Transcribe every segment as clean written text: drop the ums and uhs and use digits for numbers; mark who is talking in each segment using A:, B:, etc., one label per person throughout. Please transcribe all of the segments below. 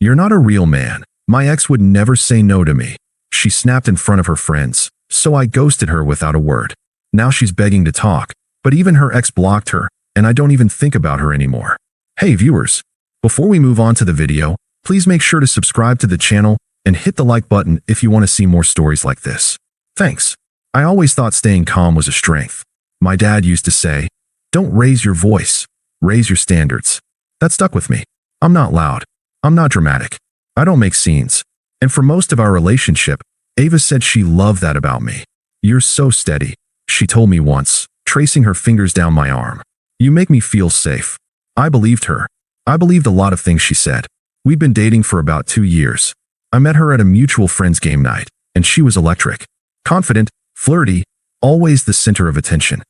A: You're not a real man. My ex would never say no to me. She snapped in front of her friends, so I ghosted her without a word. Now she's begging to talk, but even her ex blocked her, and I don't even think about her anymore. Hey viewers, before we move on to the video, please make sure to subscribe to the channel and hit the like button if you want to see more stories like this. Thanks. I always thought staying calm was a strength. My dad used to say, "Don't raise your voice, raise your standards." That stuck with me. I'm not loud. I'm not dramatic. I don't make scenes. And for most of our relationship, Ava said she loved that about me. "You're so steady," she told me once, tracing her fingers down my arm. "You make me feel safe." I believed her. I believed a lot of things she said. We'd been dating for about 2 years. I met her at a mutual friend's game night, and she was electric. Confident, flirty, always the center of attention.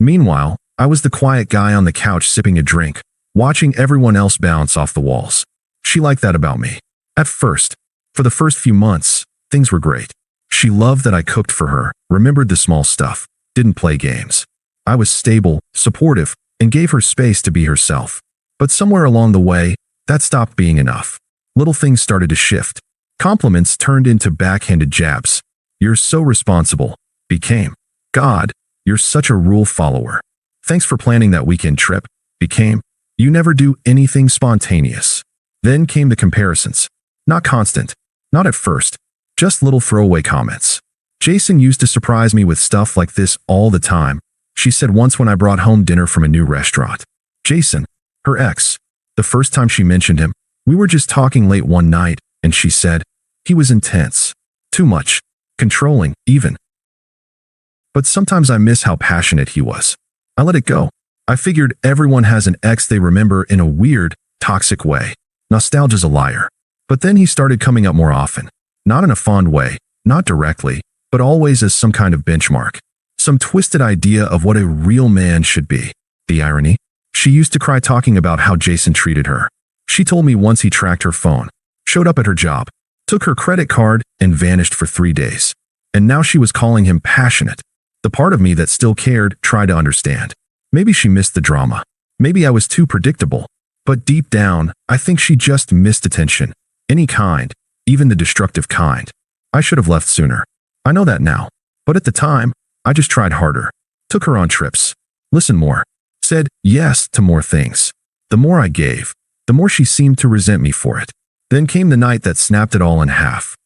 A: Meanwhile, I was the quiet guy on the couch sipping a drink, watching everyone else bounce off the walls. She liked that about me. At first, for the first few months, things were great. She loved that I cooked for her, remembered the small stuff, didn't play games. I was stable, supportive, and gave her space to be herself. But somewhere along the way, that stopped being enough. Little things started to shift. Compliments turned into backhanded jabs. "You're so responsible," became, "God, you're such a rule follower." "Thanks for planning that weekend trip," became, "You never do anything spontaneous." Then came the comparisons. Not constant. Not at first. Just little throwaway comments. "Jason used to surprise me with stuff like this all the time," she said once when I brought home dinner from a new restaurant. Jason, her ex. The first time she mentioned him, we were just talking late one night, and she said, "He was intense. Too much. Controlling, even." But sometimes I miss how passionate he was. I let it go. I figured everyone has an ex they remember in a weird, toxic way. Nostalgia's a liar. But then he started coming up more often. Not in a fond way, not directly, but always as some kind of benchmark. Some twisted idea of what a real man should be. The irony? She used to cry talking about how Jason treated her. She told me once he tracked her phone, showed up at her job, took her credit card, and vanished for 3 days. And now she was calling him passionate. The part of me that still cared tried to understand. Maybe she missed the drama. Maybe I was too predictable. But deep down, I think she just missed attention. Any kind, even the destructive kind. I should have left sooner. I know that now. But at the time, I just tried harder. Took her on trips. Listened more. Said yes to more things. The more I gave, the more she seemed to resent me for it. Then came the night that snapped it all in half.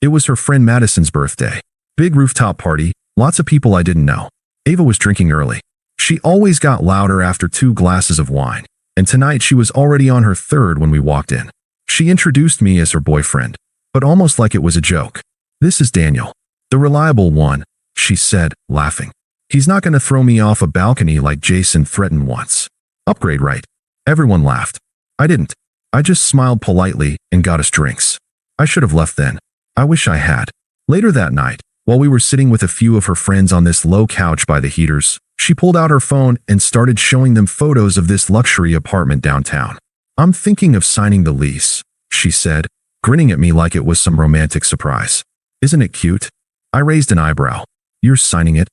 A: It was her friend Madison's birthday. Big rooftop party, lots of people I didn't know. Ava was drinking early. She always got louder after 2 glasses of wine, and tonight she was already on her 3rd when we walked in. She introduced me as her boyfriend, but almost like it was a joke. "This is Daniel, the reliable one," she said, laughing. "He's not going to throw me off a balcony like Jason threatened once." Upgrade, right? Everyone laughed. I didn't. I just smiled politely and got us drinks. I should have left then. I wish I had. Later that night, while we were sitting with a few of her friends on this low couch by the heaters, she pulled out her phone and started showing them photos of this luxury apartment downtown. "I'm thinking of signing the lease," she said, grinning at me like it was some romantic surprise. "Isn't it cute?" I raised an eyebrow. "You're signing it?"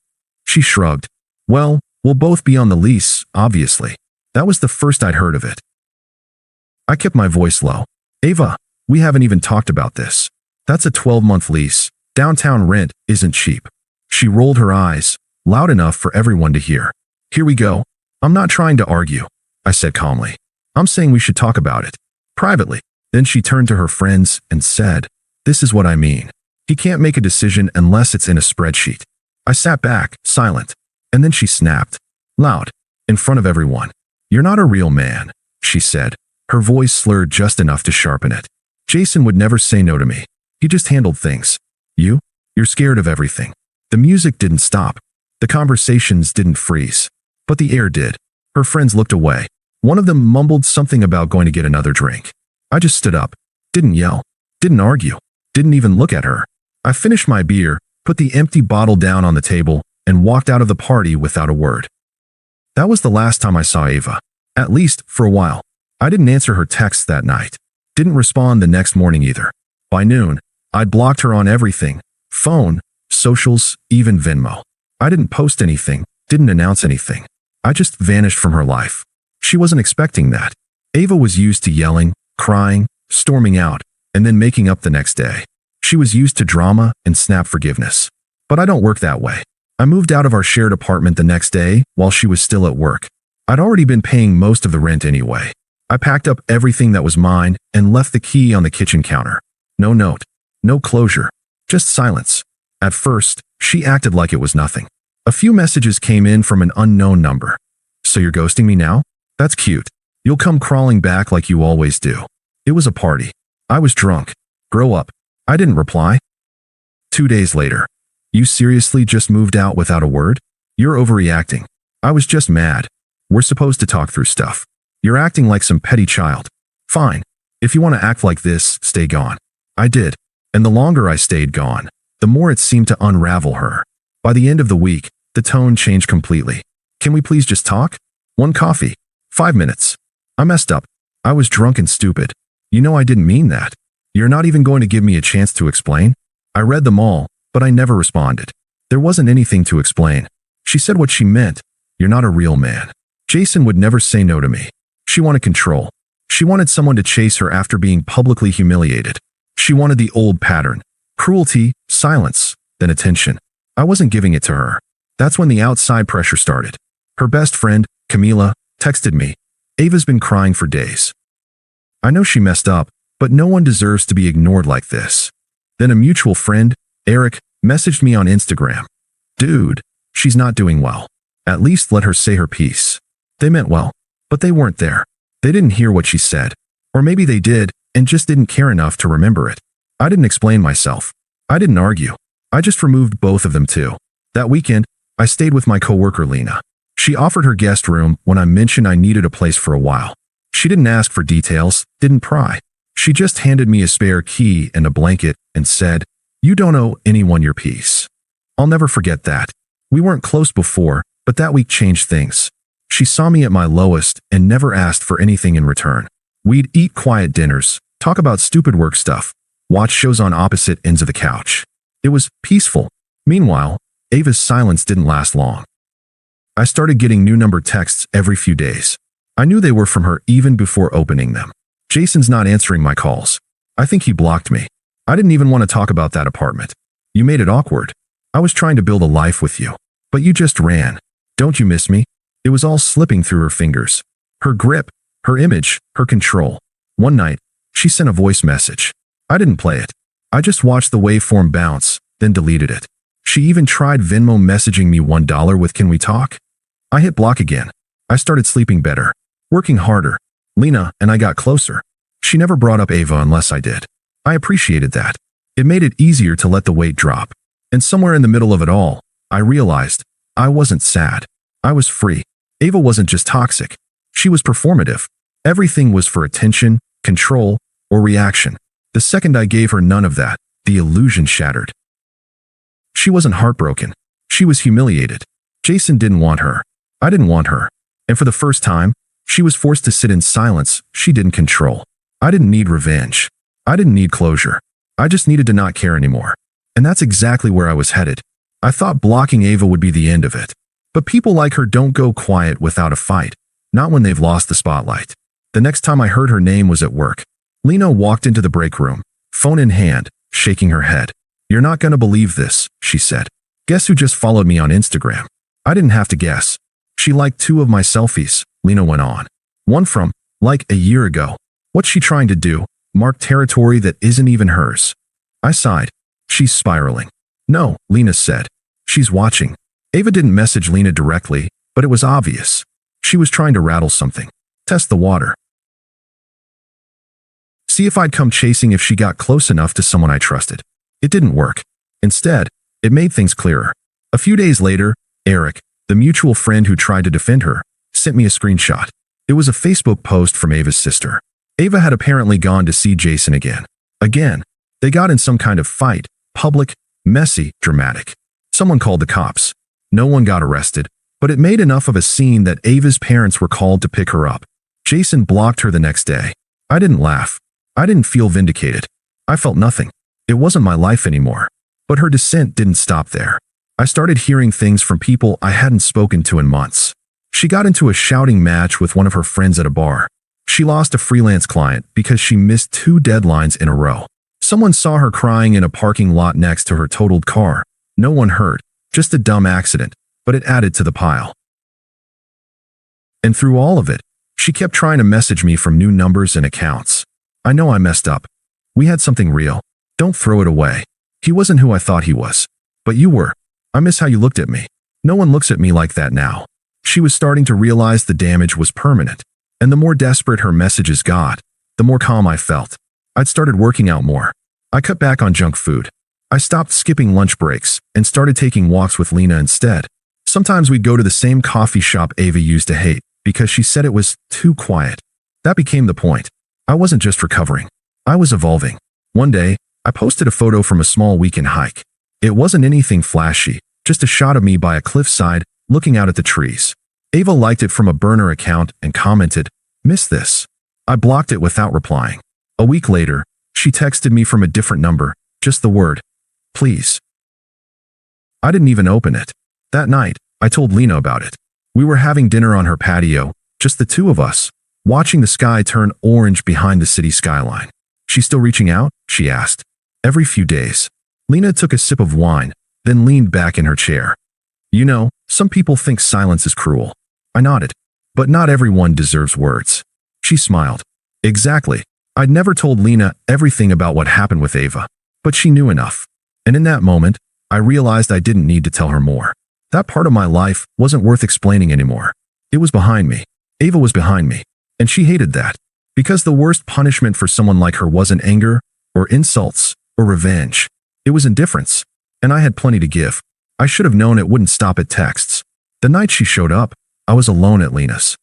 A: She shrugged. "Well, we'll both be on the lease, obviously." That was the first I'd heard of it. I kept my voice low. "Ava, we haven't even talked about this. That's a 12-month lease. Downtown rent isn't cheap." She rolled her eyes, loud enough for everyone to hear. "Here we go. I'm not trying to argue," I said calmly. "I'm saying we should talk about it. Privately." Then she turned to her friends and said, "This is what I mean. He can't make a decision unless it's in a spreadsheet." I sat back, silent. And then she snapped. Loud. In front of everyone. "You're not a real man," she said. Her voice slurred just enough to sharpen it. "Jason would never say no to me. He just handled things. You're scared of everything." The music didn't stop. The conversations didn't freeze. But the air did. Her friends looked away. One of them mumbled something about going to get another drink. I just stood up. Didn't yell. Didn't argue. Didn't even look at her. I finished my beer, put the empty bottle down on the table, and walked out of the party without a word. That was the last time I saw Ava. At least, for a while. I didn't answer her texts that night. Didn't respond the next morning either. By noon, I'd blocked her on everything. Phone, socials, even Venmo. I didn't post anything, didn't announce anything. I just vanished from her life. She wasn't expecting that. Ava was used to yelling, crying, storming out, and then making up the next day. She was used to drama and snap forgiveness. But I don't work that way. I moved out of our shared apartment the next day while she was still at work. I'd already been paying most of the rent anyway. I packed up everything that was mine and left the key on the kitchen counter. No note, no closure, just silence. At first, she acted like it was nothing. A few messages came in from an unknown number. So you're ghosting me now? That's cute. You'll come crawling back like you always do. It was a party. I was drunk. Grow up. I didn't reply. 2 days later. You seriously just moved out without a word? You're overreacting. I was just mad. We're supposed to talk through stuff. You're acting like some petty child. Fine. If you want to act like this, stay gone. I did. And the longer I stayed gone, the more it seemed to unravel her. By the end of the week, the tone changed completely. Can we please just talk? 1 coffee. 5 minutes. I messed up. I was drunk and stupid. You know I didn't mean that. You're not even going to give me a chance to explain? I read them all, but I never responded. There wasn't anything to explain. She said what she meant. You're not a real man. Jason would never say no to me. She wanted control. She wanted someone to chase her after being publicly humiliated. She wanted the old pattern. Cruelty, silence, then attention. I wasn't giving it to her. That's when the outside pressure started. Her best friend, Camila, texted me. Ava's been crying for days. I know she messed up, but no one deserves to be ignored like this. Then a mutual friend, Eric, messaged me on Instagram. Dude, she's not doing well. At least let her say her piece. They meant well, but they weren't there. They didn't hear what she said. Or maybe they did, and just didn't care enough to remember it. I didn't explain myself. I didn't argue. I just removed both of them too. That weekend, I stayed with my coworker Lena. She offered her guest room when I mentioned I needed a place for a while. She didn't ask for details, didn't pry. She just handed me a spare key and a blanket and said, "You don't owe anyone your peace." I'll never forget that. We weren't close before, but that week changed things. She saw me at my lowest and never asked for anything in return. We'd eat quiet dinners, talk about stupid work stuff, watch shows on opposite ends of the couch. It was peaceful. Meanwhile, Ava's silence didn't last long. I started getting new number texts every few days. I knew they were from her even before opening them. Jason's not answering my calls. I think he blocked me. I didn't even want to talk about that apartment. You made it awkward. I was trying to build a life with you, but you just ran. Don't you miss me? It was all slipping through her fingers. Her grip, her image, her control. One night, she sent a voice message. I didn't play it. I just watched the waveform bounce, then deleted it. She even tried Venmo messaging me $1 with "Can we talk?" I hit block again. I started sleeping better, working harder. Lena and I got closer. She never brought up Ava unless I did. I appreciated that. It made it easier to let the weight drop. And somewhere in the middle of it all, I realized I wasn't sad. I was free. Ava wasn't just toxic. She was performative. Everything was for attention, control, or reaction. The second I gave her none of that, the illusion shattered. She wasn't heartbroken. She was humiliated. Jason didn't want her. I didn't want her. And for the first time, she was forced to sit in silence she didn't control. I didn't need revenge. I didn't need closure. I just needed to not care anymore. And that's exactly where I was headed. I thought blocking Ava would be the end of it. But people like her don't go quiet without a fight. Not when they've lost the spotlight. The next time I heard her name was at work. Lena walked into the break room, phone in hand, shaking her head. "You're not going to believe this," she said. "Guess who just followed me on Instagram?" I didn't have to guess. She liked 2 of my selfies, Lena went on. One from, like, a year ago. What's she trying to do? Mark territory that isn't even hers. I sighed. She's spiraling. No, Lena said. She's watching. Ava didn't message Lena directly, but it was obvious. She was trying to rattle something. Test the water. See if I'd come chasing if she got close enough to someone I trusted. It didn't work. Instead, it made things clearer. A few days later, Eric, the mutual friend who tried to defend her, sent me a screenshot. It was a Facebook post from Ava's sister. Ava had apparently gone to see Jason again. Again. They got in some kind of fight. Public, messy, dramatic. Someone called the cops. No one got arrested, but it made enough of a scene that Ava's parents were called to pick her up. Jason blocked her the next day. I didn't laugh. I didn't feel vindicated. I felt nothing. It wasn't my life anymore. But her descent didn't stop there. I started hearing things from people I hadn't spoken to in months. She got into a shouting match with one of her friends at a bar. She lost a freelance client because she missed 2 deadlines in a row. Someone saw her crying in a parking lot next to her totaled car. No one hurt, just a dumb accident, but it added to the pile. And through all of it, she kept trying to message me from new numbers and accounts. I know I messed up. We had something real. Don't throw it away. He wasn't who I thought he was. But you were. I miss how you looked at me. No one looks at me like that now. She was starting to realize the damage was permanent. And the more desperate her messages got, the more calm I felt. I'd started working out more. I cut back on junk food. I stopped skipping lunch breaks and started taking walks with Lena instead. Sometimes we'd go to the same coffee shop Ava used to hate because she said it was too quiet. That became the point. I wasn't just recovering. I was evolving. One day, I posted a photo from a small weekend hike. It wasn't anything flashy, just a shot of me by a cliffside looking out at the trees. Ava liked it from a burner account and commented, "Miss this." I blocked it without replying. A week later, she texted me from a different number, just the word, "Please." I didn't even open it. That night, I told Lena about it. We were having dinner on her patio, just the two of us, watching the sky turn orange behind the city skyline. "She still reaching out?" she asked. "Every few days." Lena took a sip of wine, then leaned back in her chair. "You know, some people think silence is cruel." I nodded. "But not everyone deserves words." She smiled. "Exactly. I'd never told Lena everything about what happened with Ava, but she knew enough. And in that moment, I realized I didn't need to tell her more. That part of my life wasn't worth explaining anymore. It was behind me. Ava was behind me. And she hated that. Because the worst punishment for someone like her wasn't anger, or insults, or revenge. It was indifference. And I had plenty to give. I should have known it wouldn't stop at texts. The night she showed up, I was alone at Lena's.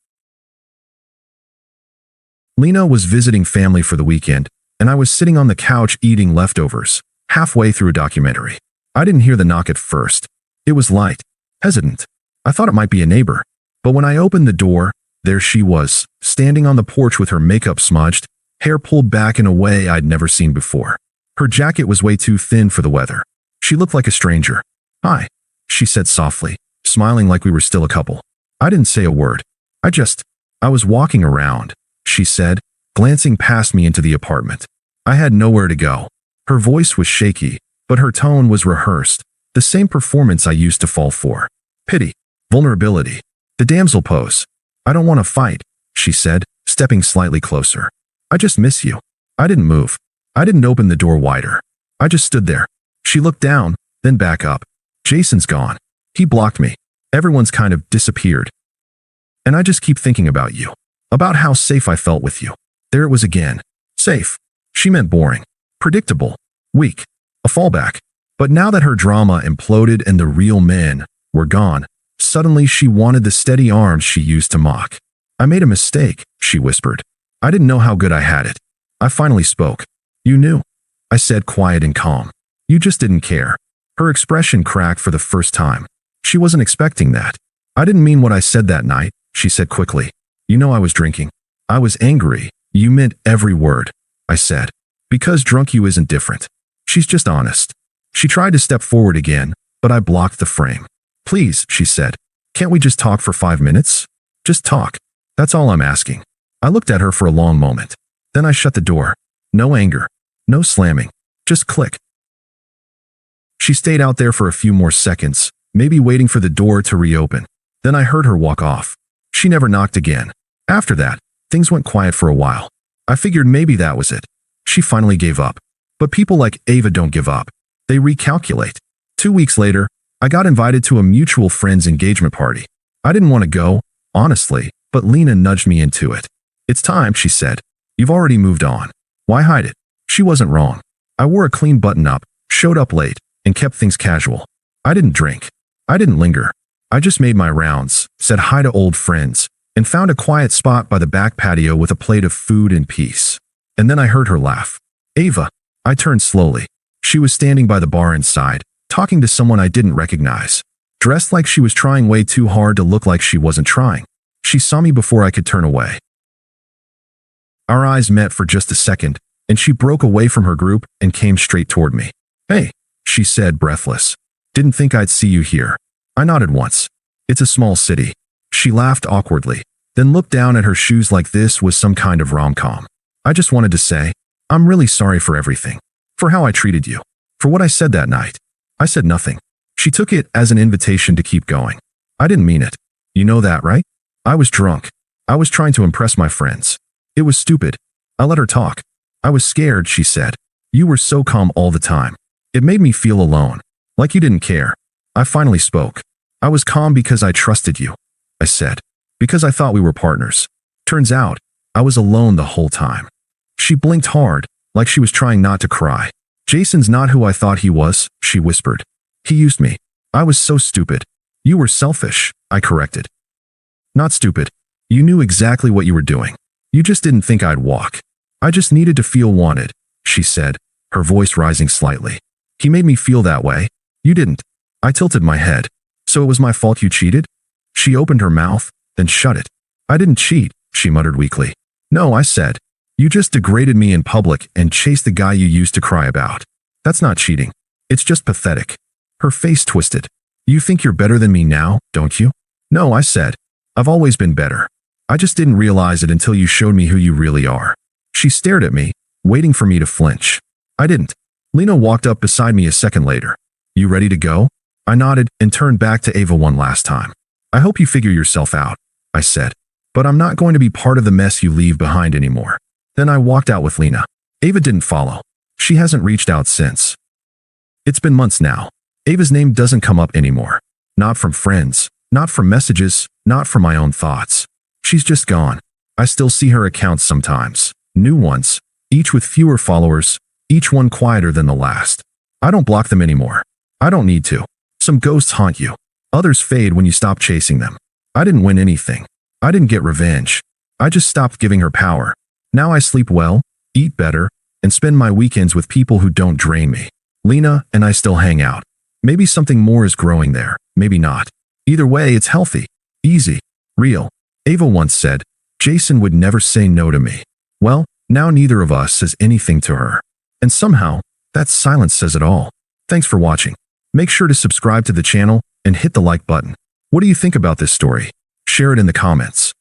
A: Lena was visiting family for the weekend, and I was sitting on the couch eating leftovers, halfway through a documentary. I didn't hear the knock at first. It was light, hesitant. I thought it might be a neighbor. But when I opened the door, there she was, standing on the porch with her makeup smudged, hair pulled back in a way I'd never seen before. Her jacket was way too thin for the weather. She looked like a stranger. "Hi," she said softly, smiling like we were still a couple. I didn't say a word. I was walking around, she said, glancing past me into the apartment. I had nowhere to go. Her voice was shaky, but her tone was rehearsed, the same performance I used to fall for. Pity, vulnerability, the damsel pose. "I don't want to fight," she said, stepping slightly closer. "I just miss you." I didn't move. I didn't open the door wider. I just stood there. She looked down, then back up. "Jason's gone. He blocked me. Everyone's kind of disappeared. And I just keep thinking about you. About how safe I felt with you." There it was again. Safe. She meant boring. Predictable. Weak. A fallback. But now that her drama imploded and the real men were gone, suddenly she wanted the steady arms she used to mock. "I made a mistake," she whispered. I didn't know how good I had it. I finally spoke. "You knew," I said, quiet and calm. "You just didn't care." Her expression cracked for the first time. She wasn't expecting that. "I didn't mean what I said that night," she said quickly. "You know I was drinking." "I was angry. You meant every word," I said. "Because drunk you isn't different." She's just honest. She tried to step forward again, but I blocked the frame. "Please," she said. "Can't we just talk for 5 minutes? Just talk. That's all I'm asking." I looked at her for a long moment. Then I shut the door. No anger. No slamming. Just click. She stayed out there for a few more seconds, maybe waiting for the door to reopen. Then I heard her walk off. She never knocked again. After that, things went quiet for a while. I figured maybe that was it. She finally gave up. But people like Ava don't give up. They recalculate. 2 weeks later, I got invited to a mutual friend's engagement party. I didn't want to go, honestly, but Lena nudged me into it. "It's time," she said. "You've already moved on. Why hide it?" She wasn't wrong. I wore a clean button-up, showed up late, and kept things casual. I didn't drink. I didn't linger. I just made my rounds, said hi to old friends, and found a quiet spot by the back patio with a plate of food and peace. And then I heard her laugh. "Ava." I turned slowly. She was standing by the bar inside, talking to someone I didn't recognize. Dressed like she was trying way too hard to look like she wasn't trying. She saw me before I could turn away. Our eyes met for just a second, and she broke away from her group and came straight toward me. "Hey," she said, breathless. "Didn't think I'd see you here." I nodded once. "It's a small city." She laughed awkwardly. then looked down at her shoes like this was some kind of rom-com. I just wanted to say, I'm really sorry for everything. For how I treated you. For what I said that night. I said nothing. She took it as an invitation to keep going. I didn't mean it. You know that, right? I was drunk. I was trying to impress my friends. It was stupid. I let her talk. I was scared, she said. You were so calm all the time. It made me feel alone. Like you didn't care. I finally spoke. I was calm because I trusted you. I said. Because I thought we were partners. Turns out, I was alone the whole time. She blinked hard, like she was trying not to cry. Jason's not who I thought he was, she whispered. He used me. I was so stupid. You were selfish, I corrected. Not stupid. You knew exactly what you were doing. You just didn't think I'd walk. I just needed to feel wanted, she said, her voice rising slightly. He made me feel that way. You didn't. I tilted my head. So it was my fault you cheated? She opened her mouth, then shut it. I didn't cheat, she muttered weakly. No, I said. You just degraded me in public and chased the guy you used to cry about. That's not cheating. It's just pathetic. Her face twisted. You think you're better than me now, don't you? No, I said. I've always been better. I just didn't realize it until you showed me who you really are. She stared at me, waiting for me to flinch. I didn't. Lena walked up beside me a second later. You ready to go? I nodded and turned back to Ava one last time. I hope you figure yourself out, I said. But I'm not going to be part of the mess you leave behind anymore. Then I walked out with Lena. Ava didn't follow. She hasn't reached out since. It's been months now. Ava's name doesn't come up anymore. Not from friends, not from messages, not from my own thoughts. She's just gone. I still see her accounts sometimes. New ones, each with fewer followers, each one quieter than the last. I don't block them anymore. I don't need to. Some ghosts haunt you. Others fade when you stop chasing them. I didn't win anything. I didn't get revenge. I just stopped giving her power. Now I sleep well, eat better, and spend my weekends with people who don't drain me. Lena and I still hang out. Maybe something more is growing there, maybe not. Either way, it's healthy, easy, real. Ava once said, Jason would never say no to me. Well, now neither of us says anything to her. And somehow, that silence says it all. Thanks for watching. Make sure to subscribe to the channel and hit the like button. What do you think about this story? Share it in the comments.